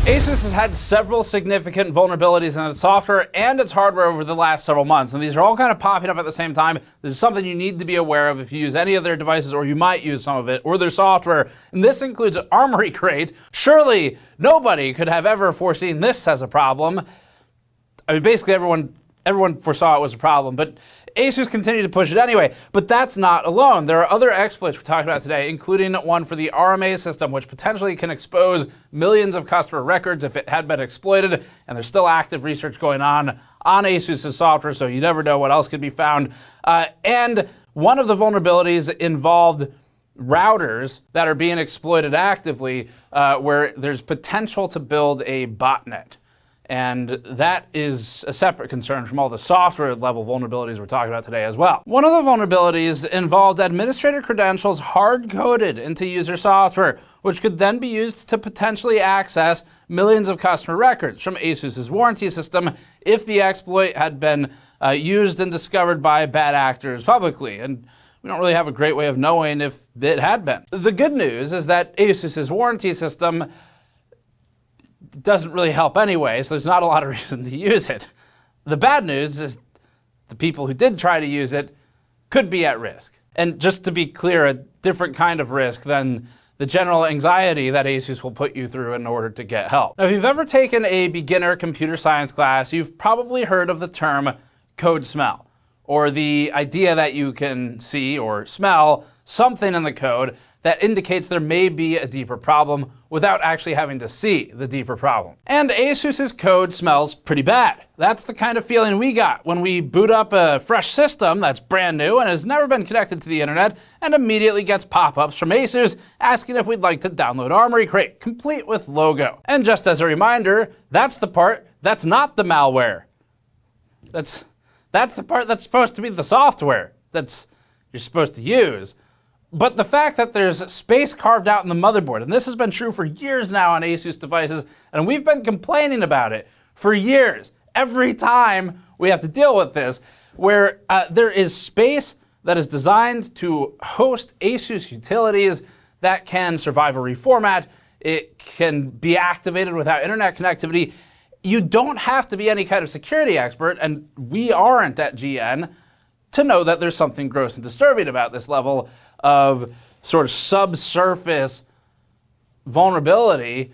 ASUS has had several significant vulnerabilities in its software and its hardware over the last several months, and these are all kind of popping up at the same time. This is something you need to be aware of if you use any of their devices, or you might use some of it, or their software, and this includes Armoury Crate. Surely nobody could have ever foreseen this as a problem. I mean, basically everyone foresaw it was a problem, but ASUS continued to push it anyway. But that's not alone. There are other exploits we're talking about today, including one for the RMA system, which potentially can expose millions of customer records if it had been exploited, and there's still active research going on ASUS's software, so you never know what else could be found. And one of the vulnerabilities involved routers that are being exploited actively, where there's potential to build a botnet. And that is a separate concern from all the software level vulnerabilities we're talking about today as well. One of the vulnerabilities involved administrator credentials hard-coded into user software, which could then be used to potentially access millions of customer records from ASUS's warranty system if the exploit had been used and discovered by bad actors publicly. And we don't really have a great way of knowing if it had been. The good news is that ASUS's warranty system doesn't really help anyway, so there's not a lot of reason to use it. The bad news is the people who did try to use it could be at risk. And just to be clear, a different kind of risk than the general anxiety that ASUS will put you through in order to get help. Now, if you've ever taken a beginner computer science class, you've probably heard of the term code smell, or the idea that you can see or smell something in the code that indicates there may be a deeper problem without actually having to see the deeper problem. And ASUS's code smells pretty bad. That's the kind of feeling we got when we boot up a fresh system that's brand new and has never been connected to the internet and immediately gets pop-ups from ASUS asking if we'd like to download Armoury Crate, complete with logo. And just as a reminder, that's the part that's not the malware. That's the part that's supposed to be the software that's you're supposed to use. But the fact that there's space carved out in the motherboard, and this has been true for years now on ASUS devices, and we've been complaining about it for years, every time we have to deal with this, where there is space that is designed to host ASUS utilities that can survive a reformat, it can be activated without internet connectivity. You don't have to be any kind of security expert, and we aren't at GN, to know that there's something gross and disturbing about this level of sort of subsurface vulnerability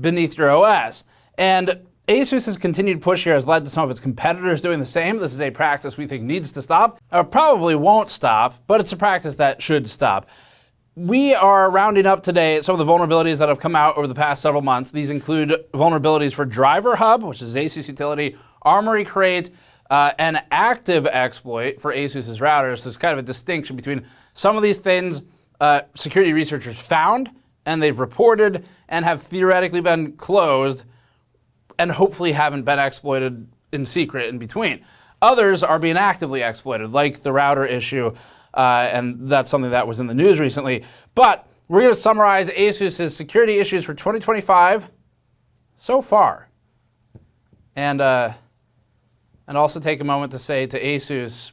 beneath your OS. And ASUS's continued push here has led to some of its competitors doing the same. This is a practice we think needs to stop. Probably won't stop, but it's a practice that should stop. We are rounding up today some of the vulnerabilities that have come out over the past several months. These include vulnerabilities for DriverHub, which is ASUS utility, Armoury Crate, an active exploit for ASUS's routers. So there's kind of a distinction between some of these things security researchers found and they've reported and have theoretically been closed and hopefully haven't been exploited in secret in between. Others are being actively exploited, like the router issue, and that's something that was in the news recently. But we're going to summarize ASUS's security issues for 2025 so far. And also take a moment to say to ASUS,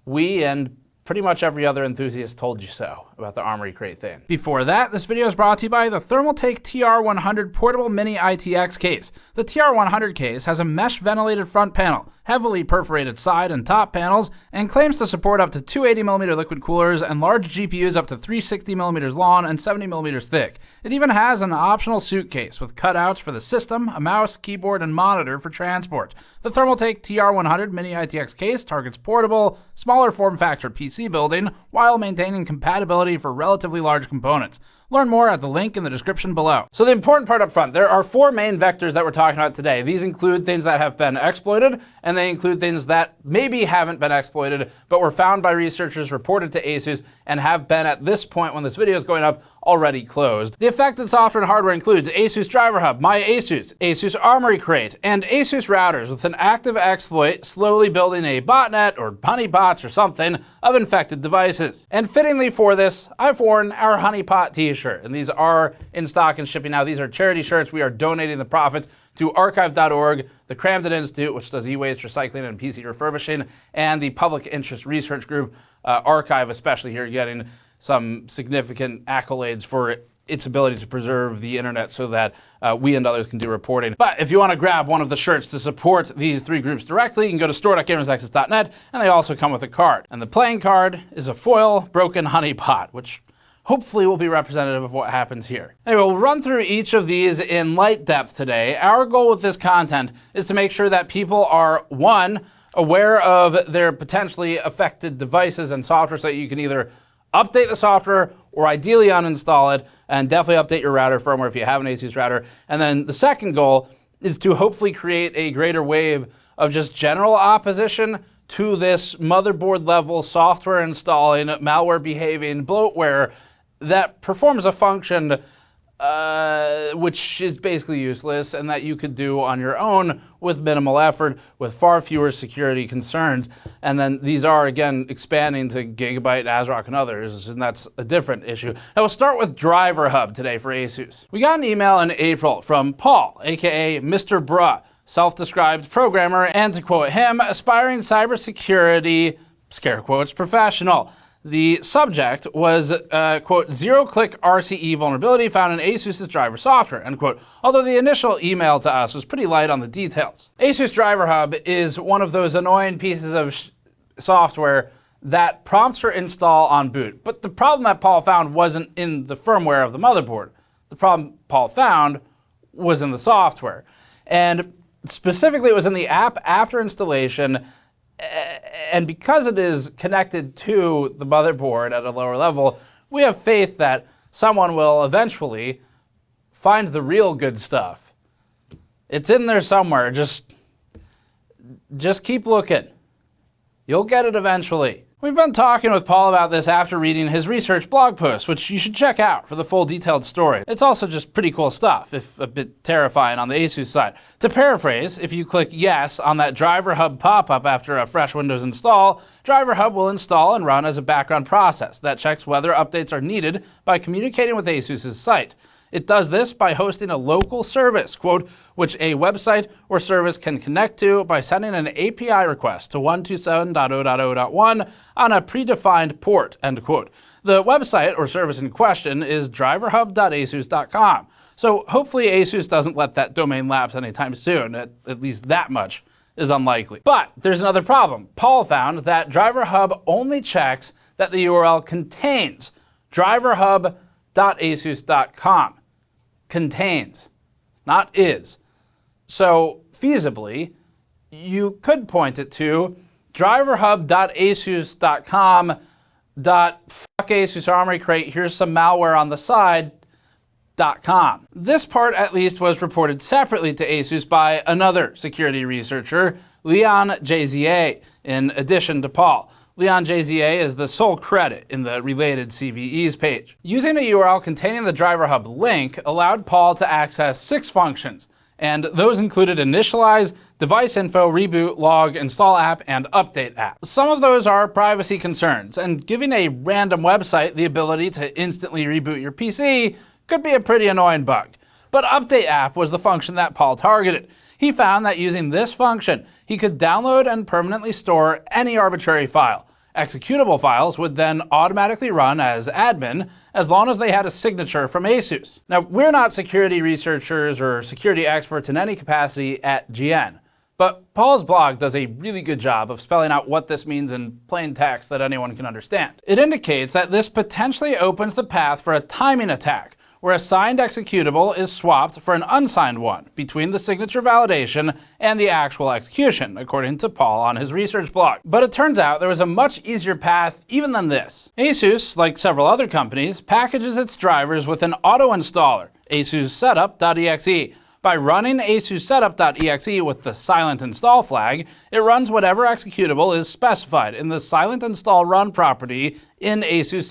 we and pretty much every other enthusiast told you so about the Armoury Crate thing. Before that, this video is brought to you by the Thermaltake TR100 Portable Mini ITX case. The TR100 case has a mesh ventilated front panel, heavily perforated side and top panels, and claims to support up to 280mm liquid coolers and large GPUs up to 360mm long and 70mm thick. It even has an optional suitcase with cutouts for the system, a mouse, keyboard, and monitor for transport. The Thermaltake TR100 Mini ITX case targets portable, smaller form factor PC building while maintaining compatibility for relatively large components. Learn more at the link in the description below. So the important part up front, there are four main vectors that we're talking about today. These include things that have been exploited, and they include things that maybe haven't been exploited, but were found by researchers, reported to ASUS, and have been, at this point when this video is going up, already closed. The affected software and hardware includes ASUS DriverHub, MyASUS, ASUS Armoury Crate, and ASUS routers with an active exploit slowly building a botnet or honeypots or something of infected devices. And fittingly for this, I've worn our honeypot t-shirt, and these are in stock and shipping now. These are charity shirts. We are donating the profits to archive.org, the Camden Institute, which does e-waste recycling and PC refurbishing, and the public interest research group, Archive, especially here, getting some significant accolades for its ability to preserve the internet so that we and others can do reporting. But if you want to grab one of the shirts to support these three groups directly, you can go to store.gamersnexus.net, and they also come with a card. And the playing card is a foil broken honey pot, which hopefully will be representative of what happens here. Anyway, we'll run through each of these in light depth today. Our goal with this content is to make sure that people are, one, aware of their potentially affected devices and software so that you can either update the software or ideally uninstall it, and definitely update your router firmware if you have an ASUS router. And then the second goal is to hopefully create a greater wave of just general opposition to this motherboard level software installing, malware behaving bloatware that performs a function which is basically useless and that you could do on your own with minimal effort with far fewer security concerns. And then these are, again, expanding to Gigabyte, ASRock, and others, and that's a different issue. Now we'll start with DriverHub today for ASUS. We got an email in April from Paul, aka Mr. Bruh, self-described programmer, and to quote him, aspiring cybersecurity, scare quotes, professional. The subject was, quote, zero-click RCE vulnerability found in ASUS's driver software, end quote. Although the initial email to us was pretty light on the details. ASUS DriverHub is one of those annoying pieces of software that prompts for install on boot. But the problem that Paul found wasn't in the firmware of the motherboard. The problem Paul found was in the software. And specifically, it was in the app after installation. And because it is connected to the motherboard at a lower level, we have faith that someone will eventually find the real good stuff. It's in there somewhere. Just keep looking. You'll get it eventually. We've been talking with Paul about this after reading his research blog post, which you should check out for the full detailed story. It's also just pretty cool stuff, if a bit terrifying on the ASUS side. To paraphrase, if you click yes on that DriverHub pop-up after a fresh Windows install, DriverHub will install and run as a background process that checks whether updates are needed by communicating with ASUS's site. It does this by hosting a local service, quote, which a website or service can connect to by sending an API request to 127.0.0.1 on a predefined port, end quote. The website or service in question is driverhub.asus.com. So hopefully ASUS doesn't let that domain lapse anytime soon. At least that much is unlikely. But there's another problem. Paul found that DriverHub only checks that the URL contains driverhub.asus.com. Contains, not is. So feasibly, you could point it to driverhub.asus.com .ASUS Armoury Crate, here's some malware on the side.com. This part at least was reported separately to ASUS by another security researcher, Leon JZA, in addition to Paul. Leon JZA is the sole credit in the related CVEs page. Using a URL containing the DriverHub link allowed Paul to access 6 functions, and those included initialize, device info, reboot, log, install app, and update app. Some of those are privacy concerns, and giving a random website the ability to instantly reboot your PC could be a pretty annoying bug. But update app was the function that Paul targeted. He found that using this function, he could download and permanently store any arbitrary file. Executable files would then automatically run as admin as long as they had a signature from ASUS. Now, we're not security researchers or security experts in any capacity at GN, but Paul's blog does a really good job of spelling out what this means in plain text that anyone can understand. It indicates that this potentially opens the path for a timing attack, where a signed executable is swapped for an unsigned one between the signature validation and the actual execution, according to Paul on his research blog. But it turns out there was a much easier path even than this. ASUS, like several other companies, packages its drivers with an auto-installer, ASUS By running ASUS with the silent install flag, it runs whatever executable is specified in the silent install run property in ASUS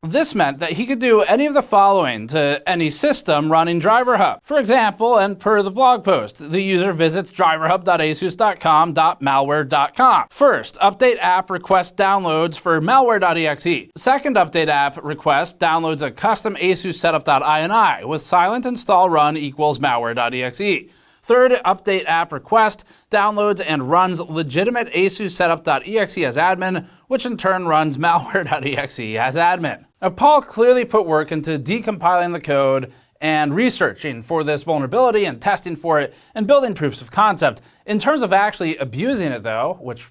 This meant that he could do any of the following to any system running DriverHub. For example, and per the blog post, the user visits driverhub.asus.com.malware.com. First, update app request downloads for malware.exe. Second update app request downloads a custom ASUS setup.ini with silent install run equals malware.exe. Third, update app request, downloads and runs legitimate ASUS setup.exe as admin, which in turn runs malware.exe as admin. Now, Paul clearly put work into decompiling the code and researching for this vulnerability and testing for it and building proofs of concept. In terms of actually abusing it though, which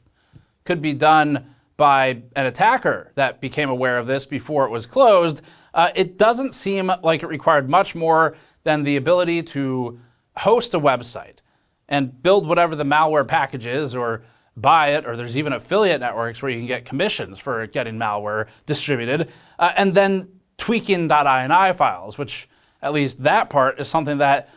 could be done by an attacker that became aware of this before it was closed, it doesn't seem like it required much more than the ability to host a website and build whatever the malware package is, or buy it, or there's even affiliate networks where you can get commissions for getting malware distributed, and then tweaking .ini files, which at least that part is something that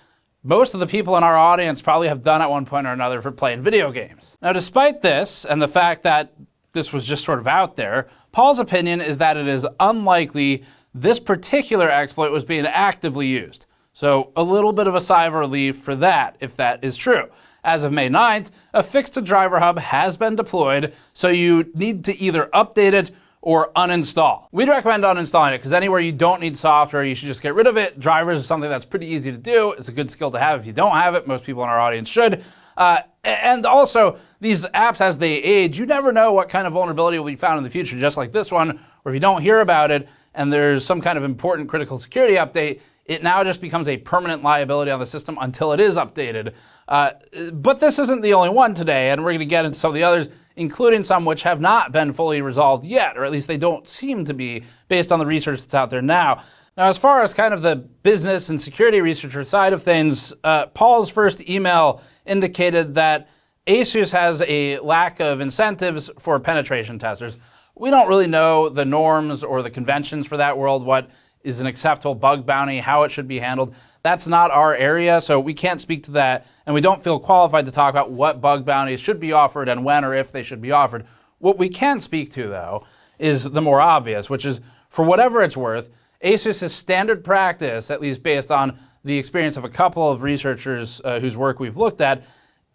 most of the people in our audience probably have done at one point or another for playing video games. Now, despite this, and the fact that this was just sort of out there, Paul's opinion is that it is unlikely this particular exploit was being actively used. So a little bit of a sigh of relief for that, if that is true. As of May 9th, a fix to DriverHub has been deployed, so you need to either update it or uninstall. We'd recommend uninstalling it, because anywhere you don't need software, you should just get rid of it. Drivers is something that's pretty easy to do. It's a good skill to have if you don't have it. Most people in our audience should. And also, these apps, as they age, you never know what kind of vulnerability will be found in the future, just like this one, where if you don't hear about it and there's some kind of important critical security update, it now just becomes a permanent liability on the system until it is updated. But this isn't the only one today, and we're going to get into some of the others, including some which have not been fully resolved yet, or at least they don't seem to be, based on the research that's out there now. Now, as far as kind of the business and security researcher side of things, Paul's first email indicated that ASUS has a lack of incentives for penetration testers. We don't really know the norms or the conventions for that world, what is an acceptable bug bounty, how it should be handled. That's not our area, so we can't speak to that, and we don't feel qualified to talk about what bug bounties should be offered and when or if they should be offered. What we can speak to, though, is the more obvious, which is, for whatever it's worth, ASUS's standard practice, at least based on the experience of a couple of researchers whose work we've looked at,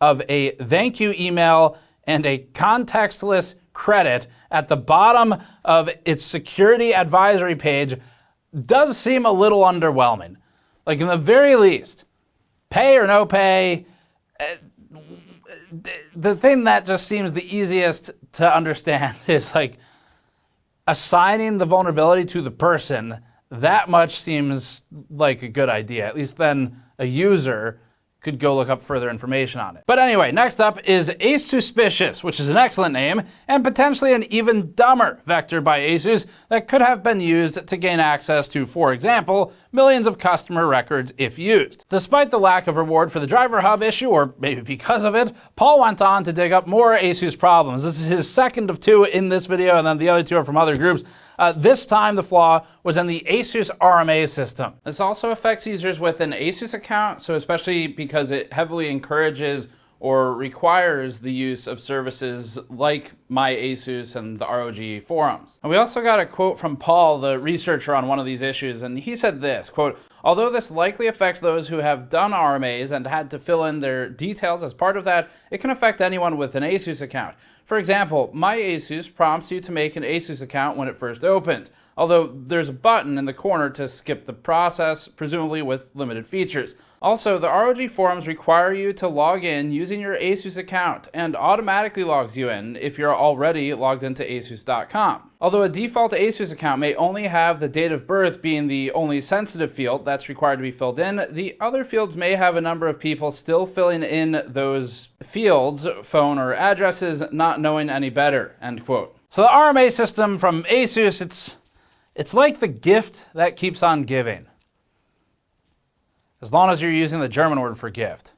of a thank you email and a contextless credit at the bottom of its security advisory page does seem a little underwhelming. Like, in the very least, pay or no pay, the thing that just seems the easiest to understand is, like, assigning the vulnerability to the person. That much seems like a good idea. At least then a user could go look up further information on it. But anyway, next up is AyySSHush, which is an excellent name, and potentially an even dumber vector by ASUS that could have been used to gain access to, for example, millions of customer records if used. Despite the lack of reward for the DriverHub issue, or maybe because of it, Paul went on to dig up more ASUS problems. This is his second of two in this video, and then the other two are from other groups. This time the flaw was in the ASUS RMA system. This also affects users with an ASUS account, so especially because it heavily encourages or requires the use of services like MyASUS and the ROG forums. And we also got a quote from Paul, the researcher on one of these issues, and he said this, quote, "Although this likely affects those who have done RMAs and had to fill in their details as part of that, it can affect anyone with an ASUS account. For example, MyASUS prompts you to make an ASUS account when it first opens, although there's a button in the corner to skip the process, presumably with limited features. Also, the ROG forums require you to log in using your ASUS account and automatically logs you in if you're already logged into ASUS.com. Although a default ASUS account may only have the date of birth being the only sensitive field that's required to be filled in, the other fields may have a number of people still filling in those fields, phone or addresses, not knowing any better," end quote. So the RMA system from ASUS, it's like the gift that keeps on giving. As long as you're using the German word for gift,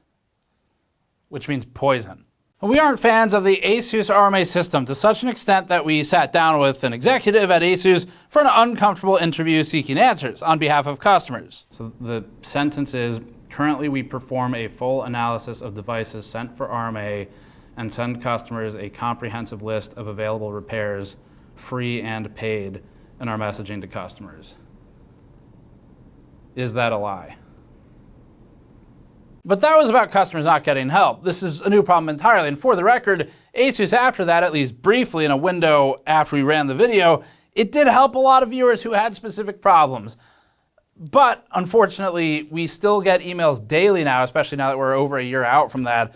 which means poison. We aren't fans of the ASUS RMA system to such an extent that we sat down with an executive at ASUS for an uncomfortable interview seeking answers on behalf of customers. So the sentence is, currently we perform a full analysis of devices sent for RMA and send customers a comprehensive list of available repairs, free and paid, in our messaging to customers. Is that a lie? But that was about customers not getting help. This is a new problem entirely, and for the record, ASUS after that, at least briefly in a window after we ran the video, it did help a lot of viewers who had specific problems. But unfortunately, we still get emails daily now, especially now that we're over a year out from that,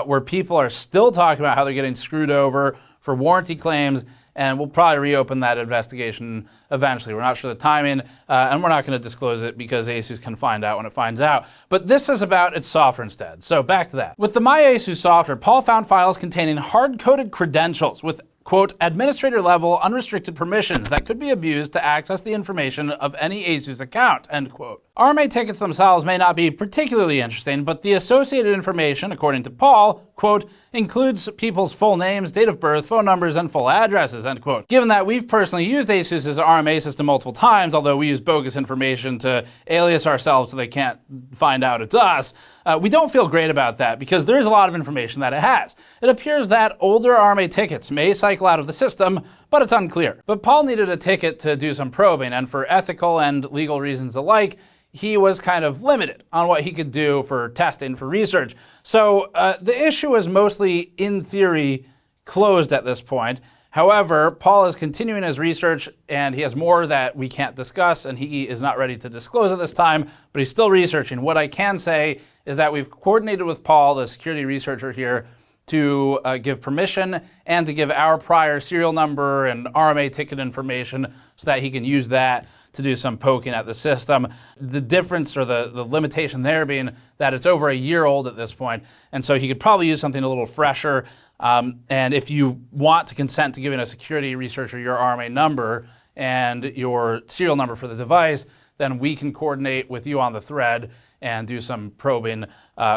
where people are still talking about how they're getting screwed over for warranty claims, and we'll probably reopen that investigation eventually. We're not sure the timing, and we're not going to disclose it because ASUS can find out when it finds out. But this is about its software instead. So back to that. With the MyASUS software, Paul found files containing hard-coded credentials with, quote, administrator-level unrestricted permissions that could be abused to access the information of any ASUS account, end quote. RMA tickets themselves may not be particularly interesting, but the associated information, according to Paul, quote, includes people's full names, date of birth, phone numbers, and full addresses, end quote. Given that we've personally used ASUS's RMA system multiple times, although we use bogus information to alias ourselves so they can't find out it's us, we don't feel great about that because there's a lot of information that it has. It appears that older RMA tickets may cycle out of the system, but it's unclear. But Paul needed a ticket to do some probing, and for ethical and legal reasons alike, he was kind of limited on what he could do for testing, for research. So the issue is mostly, in theory, closed at this point. However, Paul is continuing his research, and he has more that we can't discuss, and he is not ready to disclose at this time, but he's still researching. What I can say is that we've coordinated with Paul, the security researcher here, to give permission and to give our prior serial number and RMA ticket information so that he can use that to do some poking at the system. The difference or the limitation there being that it's over a year old at this point, and so he could probably use something a little fresher. And if you want to consent to giving a security researcher your RMA number and your serial number for the device, then we can coordinate with you on the thread and do some probing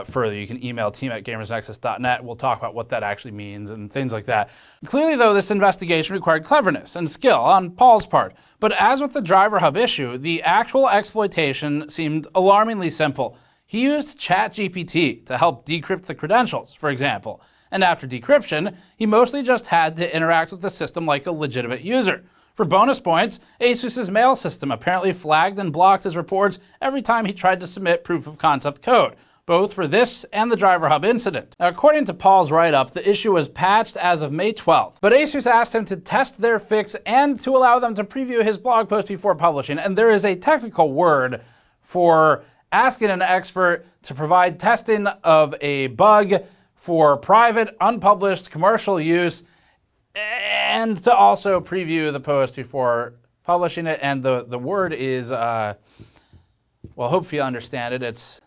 further. You can email team@gamersnexus.net. We'll talk about what that actually means and things like that. Clearly, though, this investigation required cleverness and skill on Paul's part. But as with the DriverHub issue, the actual exploitation seemed alarmingly simple. He used ChatGPT to help decrypt the credentials, for example. And after decryption, he mostly just had to interact with the system like a legitimate user. For bonus points, ASUS's mail system apparently flagged and blocked his reports every time he tried to submit proof of concept code, both for this and the DriverHub incident. Now, according to Paul's write-up, the issue was patched as of May 12th, but ASUS asked him to test their fix and to allow them to preview his blog post before publishing, and there is a technical word for asking an expert to provide testing of a bug for private, unpublished, commercial use, and to also preview the post before publishing it. And the word is, well, hope you understand it. It's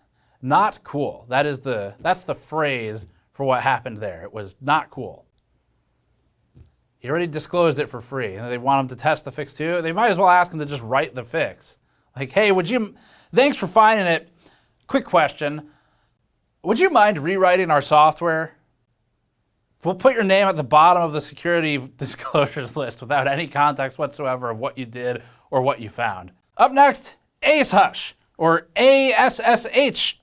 not cool. That's the phrase for what happened there. It was not cool. He already disclosed it for free, and they want him to test the fix too. They might as well ask him to just write the fix. Like, hey, thanks for finding it. Quick question. Would you mind rewriting our software? We'll put your name at the bottom of the security disclosures list without any context whatsoever of what you did or what you found. Up next, AyySSHush, or ASSHush,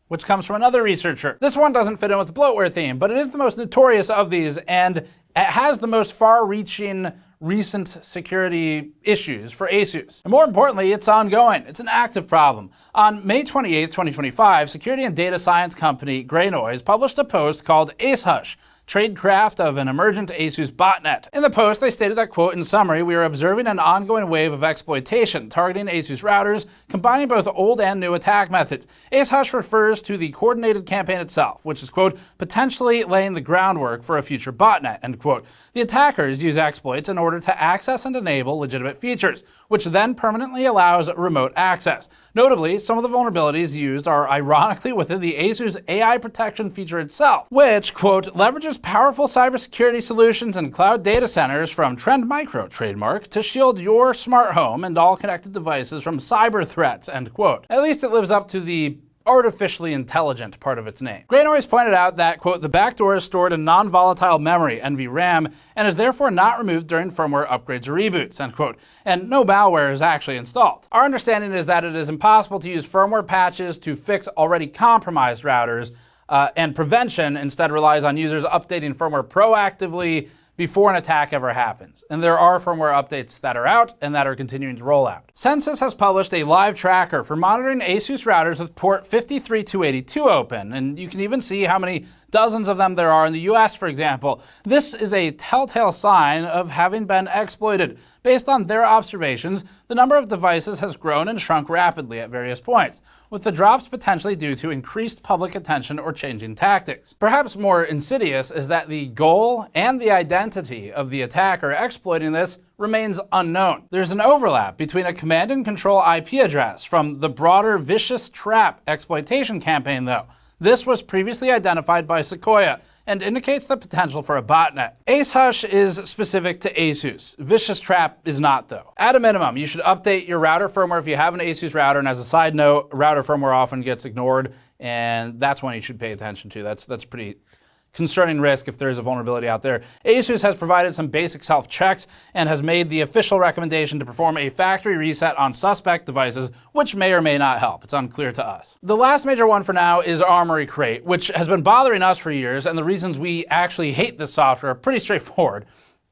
which comes from another researcher. This one doesn't fit in with the bloatware theme, but it is the most notorious of these, and it has the most far-reaching recent security issues for ASUS. And more importantly, it's ongoing. It's an active problem. On May 28, 2025, security and data science company Grey Noise published a post called AyySSHush, Tradecraft of an Emergent ASUS Botnet. In the post, they stated that, quote, in summary, we are observing an ongoing wave of exploitation targeting ASUS routers, combining both old and new attack methods. AyySSHush refers to the coordinated campaign itself, which is, quote, potentially laying the groundwork for a future botnet, end quote. The attackers use exploits in order to access and enable legitimate features, which then permanently allows remote access. Notably, some of the vulnerabilities used are ironically within the ASUS AI protection feature itself, which, quote, leverages powerful cybersecurity solutions and cloud data centers from Trend Micro trademark to shield your smart home and all connected devices from cyber threats, end quote. At least it lives up to the artificially intelligent part of its name. Grey Noise pointed out that, quote, the backdoor is stored in non-volatile memory, NVRAM, and is therefore not removed during firmware upgrades or reboots, end quote, and no malware is actually installed. Our understanding is that it is impossible to use firmware patches to fix already compromised routers, and prevention instead relies on users updating firmware proactively before an attack ever happens. And there are firmware updates that are out and that are continuing to roll out. Census has published a live tracker for monitoring ASUS routers with port 53282 open, and you can even see how many dozens of them there are in the US, for example. This is a telltale sign of having been exploited. Based on their observations, the number of devices has grown and shrunk rapidly at various points, with the drops potentially due to increased public attention or changing tactics. Perhaps more insidious is that the goal and the identity of the attacker exploiting this remains unknown. There's an overlap between a command and control IP address from the broader vicious trap exploitation campaign, though. This was previously identified by Sequoia and indicates the potential for a botnet. AyySSHush is specific to ASUS. Vicious Trap is not, though. At a minimum, you should update your router firmware if you have an ASUS router, and as a side note, router firmware often gets ignored, and that's one you should pay attention to. That's pretty concerning risk if there is a vulnerability out there. ASUS has provided some basic self-checks and has made the official recommendation to perform a factory reset on suspect devices, which may or may not help. It's unclear to us. The last major one for now is Armoury Crate, which has been bothering us for years, and the reasons we actually hate this software are pretty straightforward.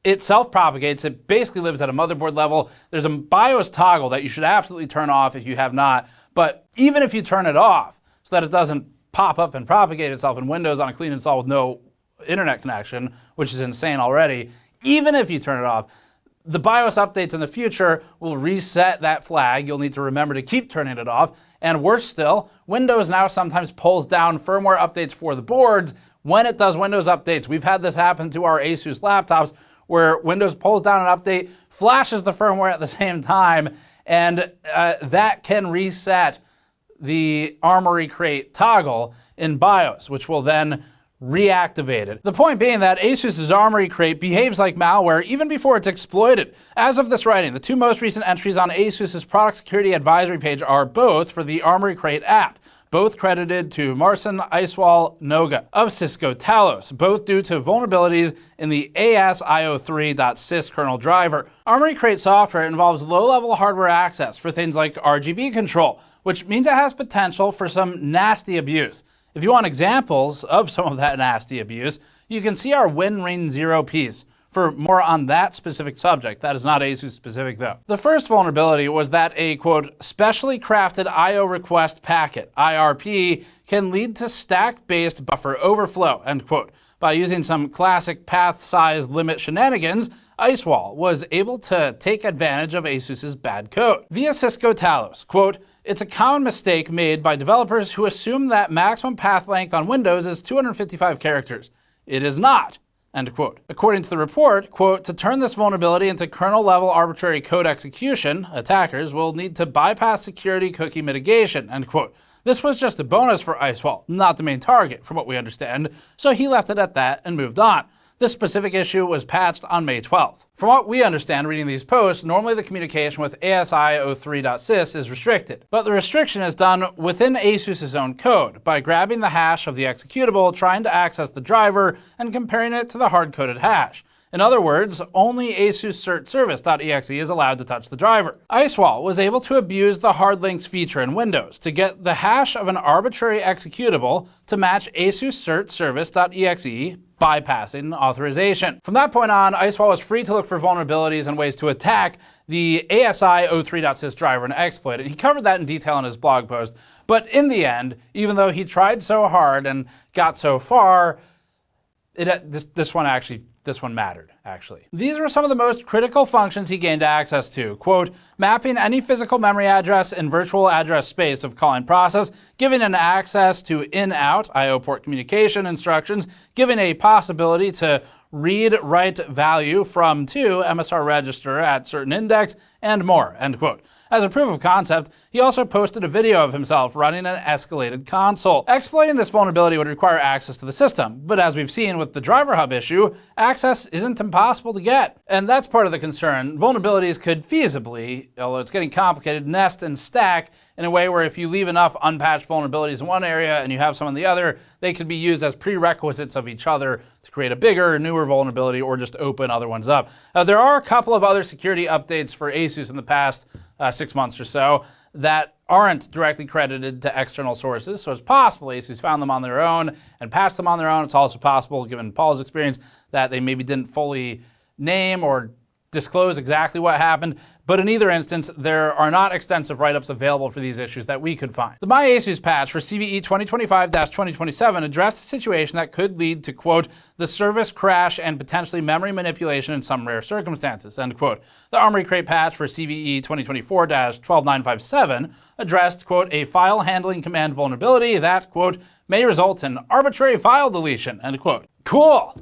It self-propagates. It basically lives at a motherboard level. There's a BIOS toggle that you should absolutely turn off if you have not, but even if you turn it off so that it doesn't pop up and propagate itself in Windows on a clean install with no internet connection, which is insane already, even if you turn it off, the BIOS updates in the future will reset that flag. You'll need to remember to keep turning it off. And worse still, Windows now sometimes pulls down firmware updates for the boards when it does Windows updates. We've had this happen to our ASUS laptops where Windows pulls down an update, flashes the firmware at the same time, and that can reset the Armoury Crate toggle in BIOS, which will then reactivate it. The point being that ASUS's Armoury Crate behaves like malware even before it's exploited. As of this writing, the two most recent entries on ASUS's product security advisory page are both for the Armoury Crate app, both credited to Marcin Noga of Cisco Talos, both due to vulnerabilities in the ASIO3.sys kernel driver. Armoury Crate software involves low-level hardware access for things like RGB control, which means it has potential for some nasty abuse. If you want examples of some of that nasty abuse, you can see our WinRing 0 piece for more on that specific subject. That is not ASUS specific, though. The first vulnerability was that a, quote, specially crafted IO request packet, IRP, can lead to stack-based buffer overflow, end quote. By using some classic path size limit shenanigans, IceWall was able to take advantage of ASUS's bad code. Via Cisco Talos, quote, it's a common mistake made by developers who assume that maximum path length on Windows is 255 characters. It is not, end quote. According to the report, quote, to turn this vulnerability into kernel-level arbitrary code execution, attackers will need to bypass security cookie mitigation, end quote. This was just a bonus for IceWall, not the main target, from what we understand, so he left it at that and moved on. This specific issue was patched on May 12th. From what we understand reading these posts, normally the communication with ASIO3.sys is restricted, but the restriction is done within ASUS's own code by grabbing the hash of the executable, trying to access the driver, and comparing it to the hard-coded hash. In other words, only ASUS cert service.exe is allowed to touch the driver. IceWall was able to abuse the hard links feature in Windows to get the hash of an arbitrary executable to match ASUS cert service.exe, bypassing authorization. From that point on, IceWall was free to look for vulnerabilities and ways to attack the ASI03.sys driver and exploit it. He covered that in detail in his blog post, but in the end, even though he tried so hard and got so far, this one mattered, actually. These were some of the most critical functions he gained access to. Quote, mapping any physical memory address in virtual address space of calling process, giving an access to in-out IO port communication instructions, giving a possibility to read-write value from to MSR register at certain index, and more, end quote. As a proof of concept, he also posted a video of himself running an escalated console. Exploiting this vulnerability would require access to the system, but as we've seen with the DriverHub issue, access isn't impossible to get. And that's part of the concern. Vulnerabilities could feasibly, although it's getting complicated, nest and stack in a way where if you leave enough unpatched vulnerabilities in one area and you have some in the other, they could be used as prerequisites of each other to create a bigger, newer vulnerability or just open other ones up. There are a couple of other security updates for ASUS in the past 6 months or so that aren't directly credited to external sources, so it's possible ASUS found them on their own and patched them on their own. It's also possible, given Paul's experience, that they maybe didn't fully name or disclose exactly what happened, but in either instance, there are not extensive write-ups available for these issues that we could find. The MyASUS patch for CVE 2025-2027 addressed a situation that could lead to, quote, the service crash and potentially memory manipulation in some rare circumstances, end quote. The Armoury Crate patch for CVE 2024-12957 addressed, quote, a file handling command vulnerability that, quote, may result in arbitrary file deletion, end quote. Cool.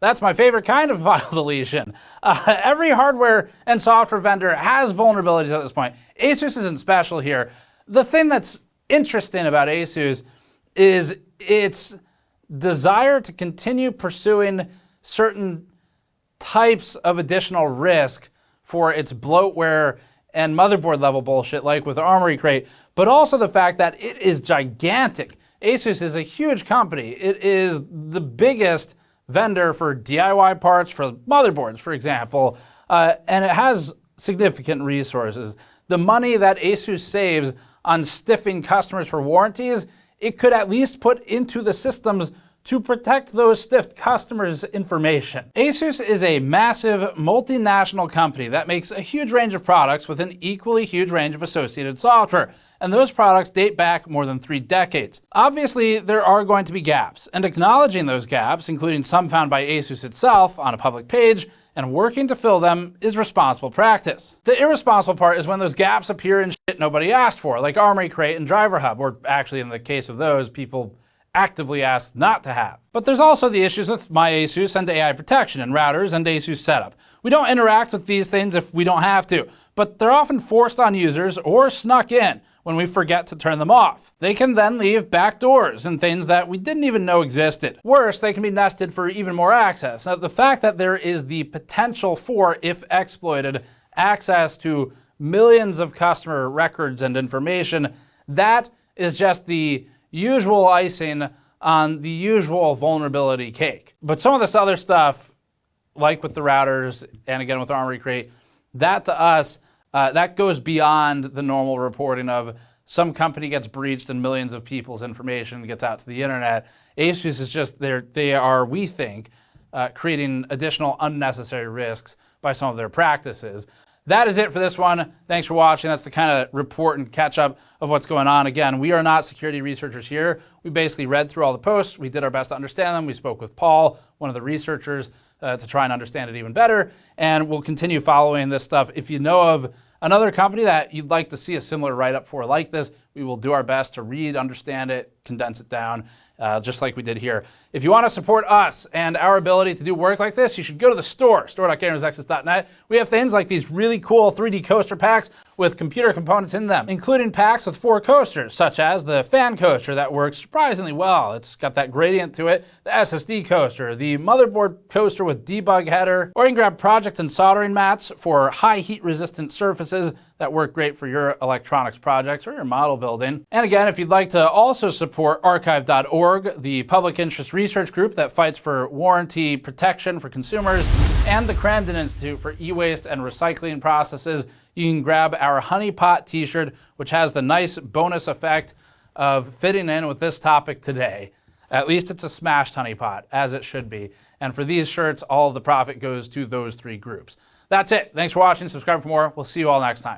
That's my favorite kind of file deletion. Every hardware and software vendor has vulnerabilities at this point. ASUS isn't special here. The thing that's interesting about ASUS is its desire to continue pursuing certain types of additional risk for its bloatware and motherboard level bullshit, like with Armoury Crate, but also the fact that it is gigantic. ASUS is a huge company. It is the biggest vendor for DIY parts for motherboards, for example, and it has significant resources. The money that ASUS saves on stiffing customers for warranties, it could at least put into the systems to protect those stiffed customers' information. ASUS is a massive multinational company that makes a huge range of products with an equally huge range of associated software, and those products date back more than 3 decades. Obviously, there are going to be gaps, and acknowledging those gaps, including some found by ASUS itself on a public page, and working to fill them is responsible practice. The irresponsible part is when those gaps appear in shit nobody asked for, like Armory Crate and DriverHub, or actually in the case of those, people actively asked not to have. But there's also the issues with MyASUS and AI protection and routers and ASUS setup. We don't interact with these things if we don't have to, but they're often forced on users or snuck in when we forget to turn them off. They can then leave backdoors and things that we didn't even know existed. Worse, they can be nested for even more access. Now, the fact that there is the potential for, if exploited, access to millions of customer records and information, that is just the usual icing on the usual vulnerability cake. But some of this other stuff, like with the routers and again with Armoury Crate, that to us, that goes beyond the normal reporting of some company gets breached and millions of people's information gets out to the internet. ASUS is just, they are, we think, creating additional unnecessary risks by some of their practices. That is it for this one. Thanks for watching. That's the kind of report and catch up of what's going on. Again, we are not security researchers here. We basically read through all the posts. We did our best to understand them. We spoke with Paul, one of the researchers, to try and understand it even better. And we'll continue following this stuff. If you know of another company that you'd like to see a similar write-up for like this, we will do our best to read, understand it, condense it down, just like we did here. If you want to support us and our ability to do work like this, you should go to the store.gamersnexus.net. We have things like these really cool 3D coaster packs with computer components in them, including packs with 4 coasters, such as the fan coaster that works surprisingly well. It's got that gradient to it, the SSD coaster, the motherboard coaster with debug header, or you can grab project and soldering mats for high heat resistant surfaces that work great for your electronics projects or your model building. And again, if you'd like to also support archive.org, the public interest research group that fights for warranty protection for consumers, and the Crandon Institute for e-waste and recycling processes, you can grab our honeypot t-shirt, which has the nice bonus effect of fitting in with this topic today. At least it's a smashed honeypot, as it should be. And for these shirts, all of the profit goes to those 3 groups. That's it. Thanks for watching. Subscribe for more. We'll see you all next time.